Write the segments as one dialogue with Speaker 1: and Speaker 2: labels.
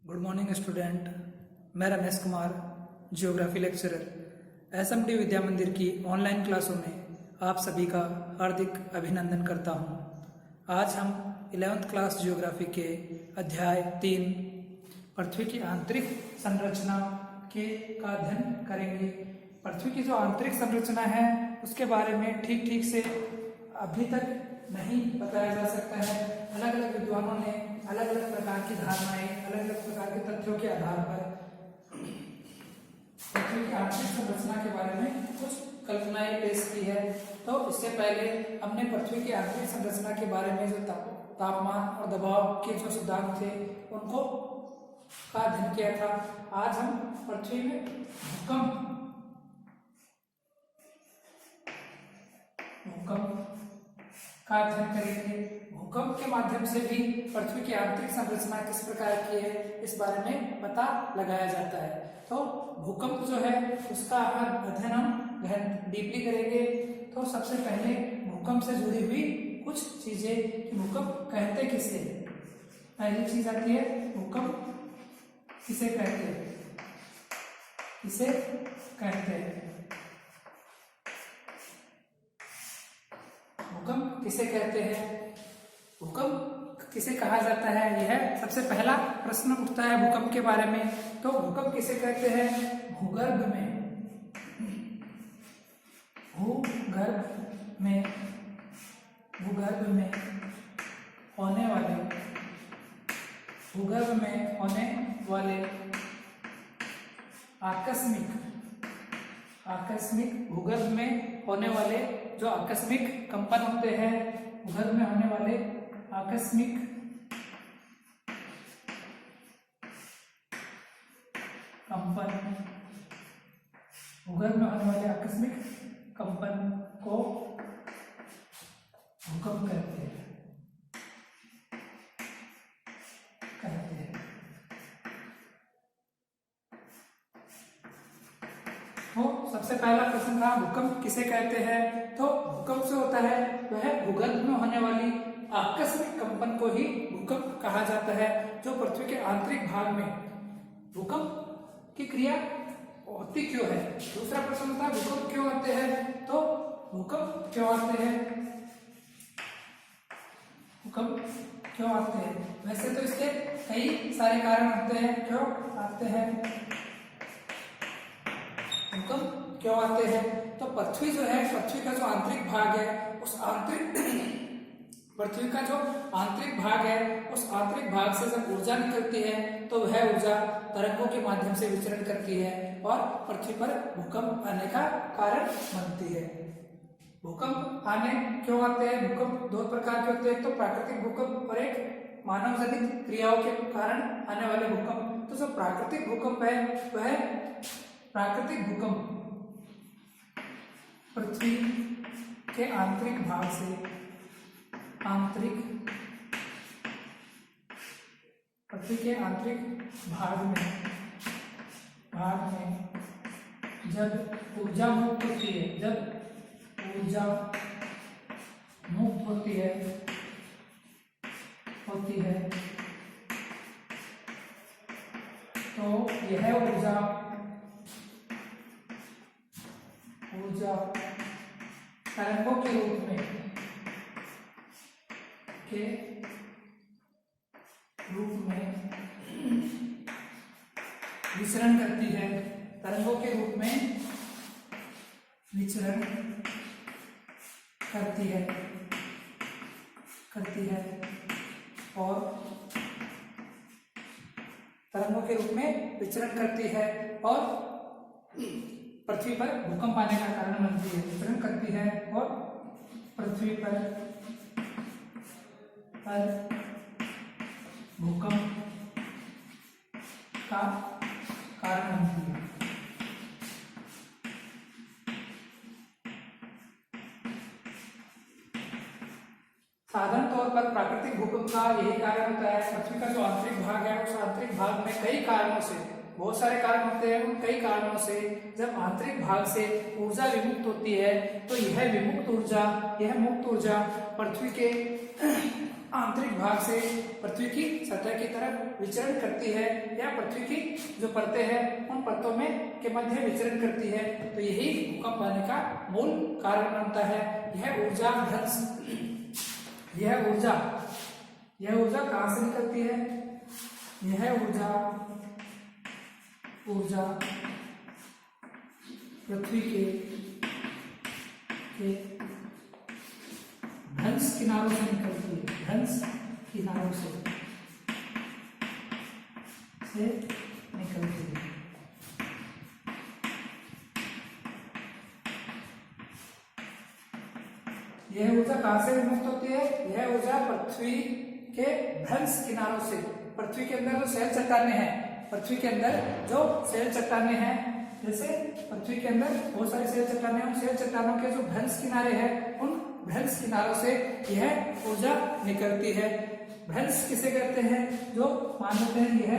Speaker 1: Good morning student. मैं Ramesh Kumar, geography lecturer SMT Vidya Mandir की online क्लासों में आप सभी का हार्दिक अभिनंदन करता हूं। आज हम 11th क्लास जियोग्राफी के अध्याय 3 पृथ्वी की आंतरिक संरचना का अध्ययन करेंगे। पृथ्वी की जो आंतरिक संरचना है उसके बारे में ठीक से अभी तक नहीं बताया जा सकता है। अलग अलग विद्वानों ने अलग अलग प्रकार की धारणाएं, अलग अलग प्रकार के तथ्यों के आधार पर पृथ्वी की आंतरिक संरचना के बारे में कुछ कल्पनाएं पेश की है। तो इससे पहले हमने पृथ्वी की आंतरिक संरचना के बारे में जो तापमान और दबाव के जो सिद्धांत थे उनको का अध्ययन किया था। आज हम पृथ्वी में भूकंप का अध्ययन करेंगे। भूकंप के माध्यम से भी पृथ्वी की आंतरिक संरचना किस प्रकार की है इस बारे में पता लगाया जाता है। तो भूकंप जो है उसका अध्ययन हम डीपली करेंगे। तो सबसे पहले भूकंप से जुड़ी हुई कुछ चीजें कि भूकंप कहते किसे। पहली चीज आती है भूकंप किसे कहते हैं, किसे कहते हैं। भूकंप किसे कहते हैं, भूकंप किसे कहा जाता है, यह सबसे पहला प्रश्न उठता है भूकंप के बारे में। तो भूकंप किसे कहते हैं, भूगर्भ में होने वाले आकस्मिक भूगर्भ में होने वाले जो आकस्मिक कंपन होते हैं, भूगर्भ में होने वाले आकस्मिक कंपन को भूकंप कहते हैं। तो सबसे पहला प्रश्न था भूकंप किसे कहते हैं। तो भूकंप जो होता है वह भूगर्भ में होने वाली आकस्मिक कंपन को ही भूकंप कहा जाता है, जो पृथ्वी के आंतरिक भाग में भूकंप की क्रिया होती क्यों है। दूसरा प्रश्न था भूकंप क्यों आते हैं। तो भूकंप क्यों आते हैं, वैसे तो इसके कई सारे कारण होते हैं क्यों आते हैं भूकंप क्यों आते हैं। तो पृथ्वी जो है, पृथ्वी का जो आंतरिक भाग है उस पृथ्वी का जो आंतरिक भाग है उस आंतरिक भाग से जब ऊर्जा निकलती है तो वह ऊर्जा तरंगों के माध्यम से विचरण करती है और पृथ्वी पर भूकंप आने का कारण बनती है। भूकंप आने क्यों आते हैं, भूकंप दो प्रकार के होते हैं, तो प्राकृतिक भूकंप और एक मानव जनित क्रियाओं के कारण आने वाले भूकंप। तो जो प्राकृतिक भूकंप है वह प्राकृतिक भूकंप पृथ्वी के आंतरिक भाग में जब ऊर्जा मुक्त होती है तो यह ऊर्जा तरंगों के रूप में विचरण करती है, तरंगों के रूप में विचरण करती है और तरंगों के रूप में विचरण करती है और पृथ्वी पर भूकंप आने का कारण बनती है, विचरण करती है और पृथ्वी पर भूकंप का कारण बनती है। साधारण तौर पर प्राकृतिक भूकंप का यही कारण होता है। पृथ्वी का जो आंतरिक भाग है उस आंतरिक भाग में कई कारणों से बहुत सारे कारण होते हैं। उन कई कारणों से जब आंतरिक भाग से ऊर्जा विमुक्त होती है तो यह मुक्त ऊर्जा पृथ्वी के आंतरिक भाग से पृथ्वी की सतह की तरफ विचरण करती है या पृथ्वी की जो परतें हैं उन परतों में के मध्य विचरण करती है। तो यही भूकंप आने का मूल कारण बनता है। यह ऊर्जा कहाँ से निकलती है? यह ऊर्जा पृथ्वी के भ्रंश किनारों से निकलती है। भ्रंश किनारों से निकलती है। यह ऊर्जा कहाँ से विमुक्त होती है? यह ऊर्जा पृथ्वी के भ्रंश किनारों से, पृथ्वी के अंदर जो शैल चट्टानें हैं, पृथ्वी के अंदर जो शैल चट्टानें हैं, जैसे पृथ्वी के अंदर बहुत सारी शैल चट्टानें, उन शैल चट्टानों के जो भ्रंश किनारे हैं उन भ्रंश किनारों से यह ऊर्जा निकलती है। भ्रंश किसे कहते हैं? जो मान लेते हैं यह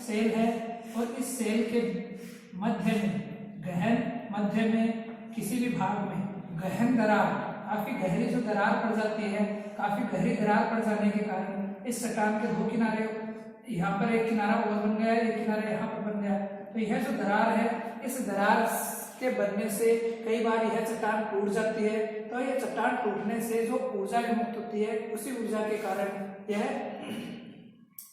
Speaker 1: सेल है और इस सेल के मध्य में, गहन मध्य में किसी भी भाग में गहन दरार, काफी गहरी जो दरार पड़ जाती है, काफी गहरी दरार पड़ जाने के कारण इस चट्टान के दो किनारे, यहाँ पर एक किनारा और बन गया, एक किनारा यहाँ पर बन गया, तो यह जो दरार है, इस दरार के बनने से कई बार यह चट्टान टूट जाती है। तो यह चट्टान टूटने से जो ऊर्जा विमुक्त होती है, उसी ऊर्जा के कारण यह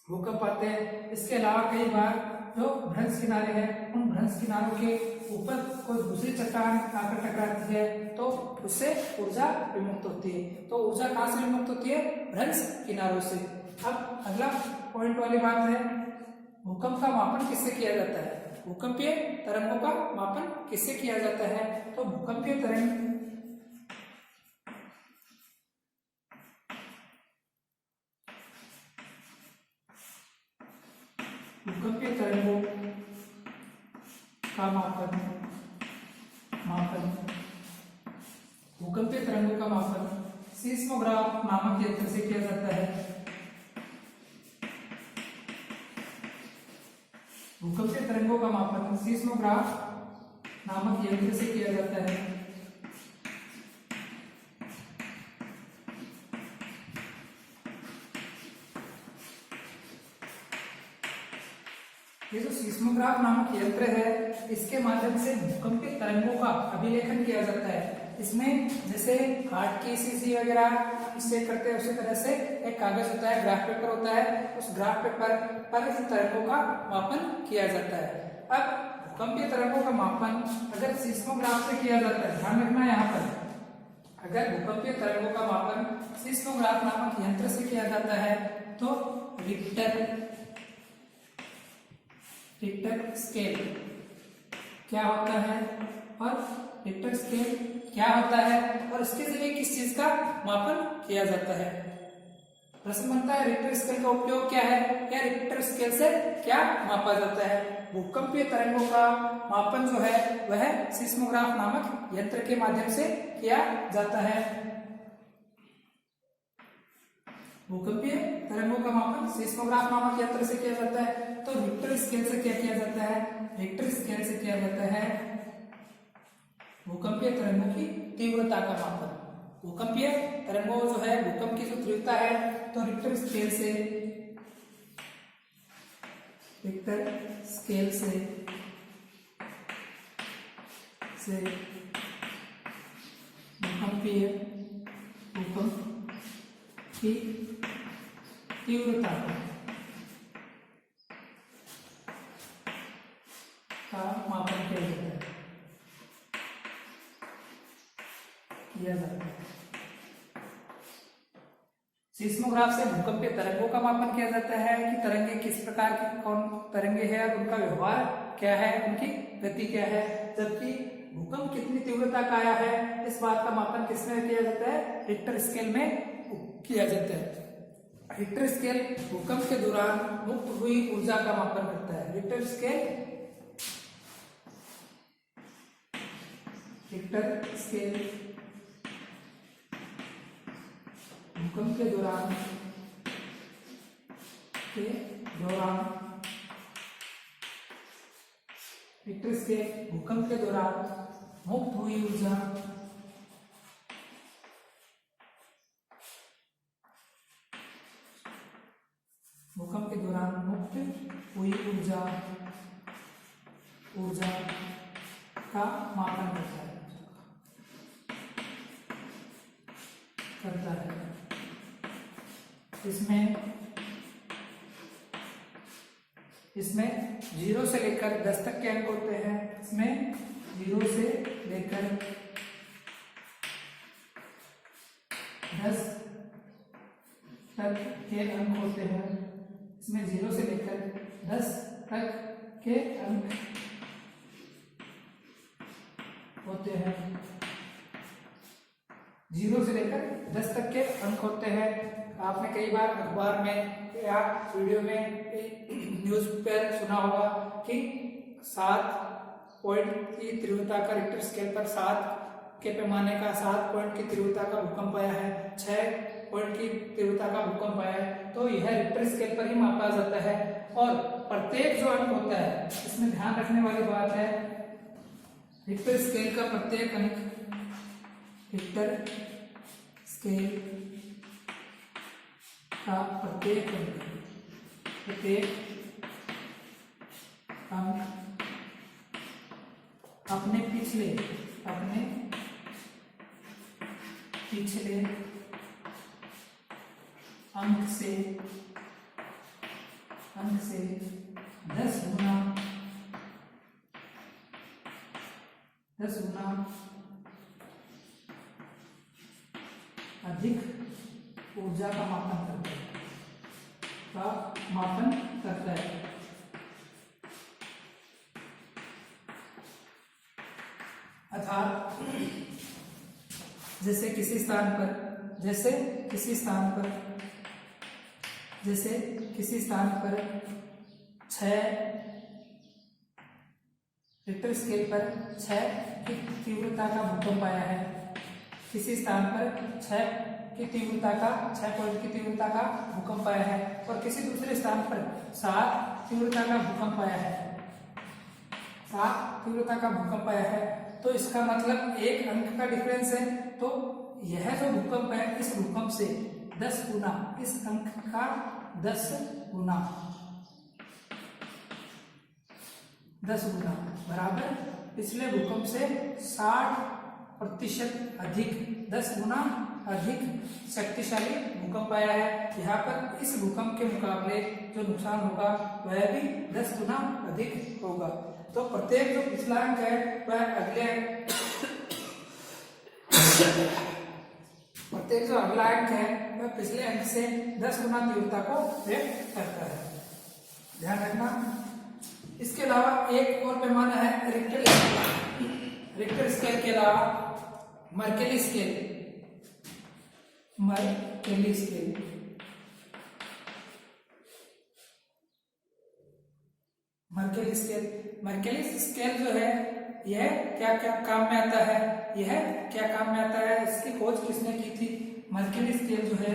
Speaker 1: भूकंप आते हैं। इसके अलावा कई बार जो भ्रंश किनारे हैं, उन भ्रंश किनारों के ऊपर कोई दूसरी चट्टान आकर टकराती है तो उससे ऊर्जा विमुक्त होती है। तो ऊर्जा कहाँ से विमुक्त होती है? भ्रंश किनारों से। अब अगला पॉइंट वाली बात है, भूकंप का मापन किससे किया जाता है? भूकंपीय तरंगों का मापन किससे किया जाता है? तो भूकंपीय तरंगों का मापन सीस्मोग्राफ नामक यंत्र से किया जाता है। भूकंपीय तरंगों का मापन सीस्मोग्राफ नामक यंत्र से किया जाता है। ये जो सीस्मोग्राफ नामक यंत्र है, इसके माध्यम से भूकंपीय तरंगों का अभिलेखन किया जाता है। इसमें जैसे हार्ट की ईसीजी वगैरह इससे करते हैं, उसी तरह से एक कागज होता है, ग्राफ पेपर होता है, उस ग्राफ पेपर पर इन तरंगों का मापन किया जाता है। अब भूकंपीय तरंगों का मापन अगर सीस्मोग्राफ से किया जाता है, ध्यान रखना यहाँ पर, अगर भूकंपीय तरंगों का मापन सीस्मोग्राफ नामक यंत्र से किया जाता है तो रिक्टर स्केल क्या होता है और रिक्टर स्केल क्या होता है और इसके जरिए किस चीज का मापन किया जाता है? प्रश्न बनता है रिक्टर स्केल का उपयोग क्या है या रिक्टर स्केल से क्या मापा जाता है? भूकंपीय तरंगों का मापन जो है वह सीस्मोग्राफ नामक यंत्र के माध्यम से किया जाता है। भूकंपीय तरंगों का मापन सीस्मोग्राफ नामक यंत्र से किया जाता है। तो रिक्टर स्केल से क्या किया जाता है? रिक्टर स्केल से किया जाता है भूकंपीय तरंगों की तीव्रता का मापन। भूकंपीय तरंगों जो है, भूकंप की जो तीव्रता है, तो रिक्टर स्केल से भूकंप की तीव्रता का मापन किया जाता है। सीस्मोग्राफ से भूकंपीय तरंगों का मापन किया जाता है कि तरंगे किस प्रकार की, कौन तरंगे हैं और उनका व्यवहार क्या है, उनकी गति क्या है। जबकि भूकंप कितनी तीव्रता का आया है, इस बात का मापन किसमें किया जाता है? रिक्टर स्केल में किया जाता है। रिक्टर स्केल भूकंप के दौरान मुक्त हुई ऊर्जा का मापन करता है। रिक्टर स्केल भूकंप के दौरान रिक्टर स्केल भूकंप के दौरान मुक्त हुई ऊर्जा भूकंप के दौरान मुक्त हुई ऊर्जा का मापन करता है। इसमें 0 से लेकर 10 तक के अंक होते हैं। इसमें 0 से लेकर 10 तक के अंक होते हैं। इसमें 0 से लेकर 10 तक के अंक होते हैं। 0 से लेकर 10 तक के अंक होते हैं। आपने कई बार अखबार में या वीडियो में न्यूज़ पर सुना होगा कि 7 पॉइंट की तीव्रता का रिक्टर स्केल पर 7 के पैमाने का 7 पॉइंट की तीव्रता का भूकंप आया है, 6 पॉइंट की तीव्रता का भूकंप आया है। तो यह रिक्टर स्केल पर ही मापा जाता है। और प्रत्येक जो अंक होता है, इसमें ध्यान रखने वाली बात है, रिक्टर स्केल का प्रत्येक अंक, रिक्टर स्केल का प्रत्येक अंक अपने पिछले अंक से 10 गुना अधिक ऊर्जा का मापन करता है। अर्थात जैसे किसी स्थान पर 6 रिक्टर स्केल पर 6 की तीव्रता का भूकंप आया है। किसी स्थान पर 6 पॉइंट की तीव्रता का भूकंप आया है और किसी दूसरे स्थान पर 7 तीव्रता का भूकंप आया है। 7 तीव्रता का भूकंप आया है, तो इसका मतलब एक अंक का डिफरेंस है। तो यह जो भूकंप है, इस भूकंप से 10 गुना, इस अंक का 10 गुना बराबर पिछले भूकंप से 60% अधिक, 10 गुना अधिक शक्तिशाली भूकंप आया है। यहाँ पर इस भूकंप के मुकाबले जो नुकसान होगा वह भी 10 गुना अधिक होगा। तो प्रत्येक जो पिछला अंक है वह अगला अंक है वह पिछले अंक से 10 गुना तीव्रता को व्यक्त करता है। ध्यान रखना। इसके अलावा एक और पैमाना है रिक्टर स्केल के अलावा मर्केली स्केल। मर्केली स्केल जो है यह क्या क्या काम में आता है, इसकी खोज किसने की थी? मर्केली स्केल जो है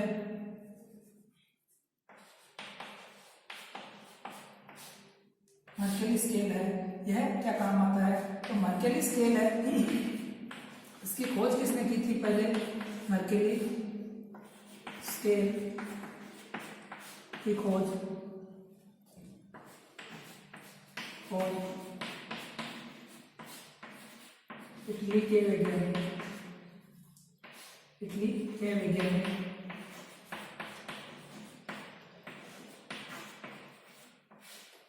Speaker 1: यह क्या काम आता है? तो मर्केली स्केल है, इसकी खोज किसने की थी? पहले मर्केली स्केल की खोज इटली के वैज्ञानिक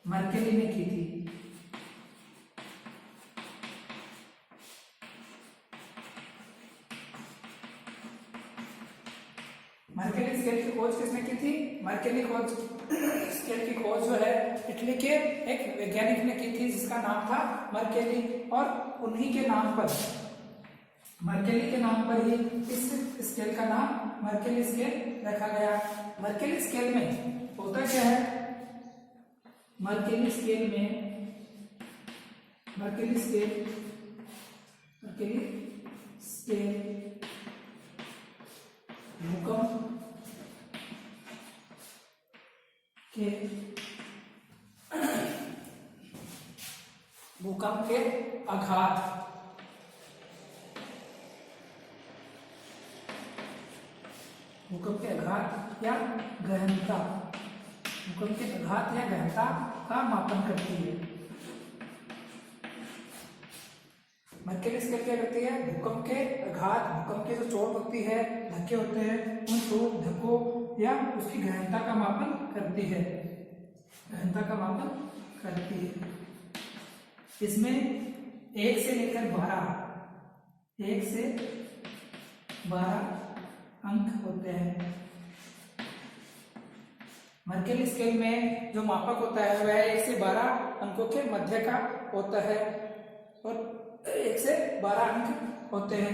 Speaker 1: मर्केली ने की थी। मर्केली स्केल की खोज किसने की थी? मर्केली स्केल की खोज जो है इटली के एक वैज्ञानिक ने की थी जिसका नाम था मर्केली, और उन्हीं के नाम पर, मर्केली के नाम पर ही इस स्केल का नाम मर्केली स्केल रखा गया। मर्केली स्केल में होता क्या है? मर्केली स्केल भूकंप भूकंप के आघात, भूकंप के आघात या गहनता, भूकंप के आघात या गहनता का मापन करती है। मर्केली स्केल क्या करती है? भूकंप के आघात, भूकंप की जो चोट होती है, धक्के होते हैं, उन चोट धक्कों या उसकी गहनता का मापन करती है, गहनता का मापन करती है। इसमें 1 से लेकर 12 अंक होते हैं। मर्केली स्केल में जो मापक होता है वह 1 से 12 अंकों के मध्य का होता है और 1 से 12 अंक होते हैं।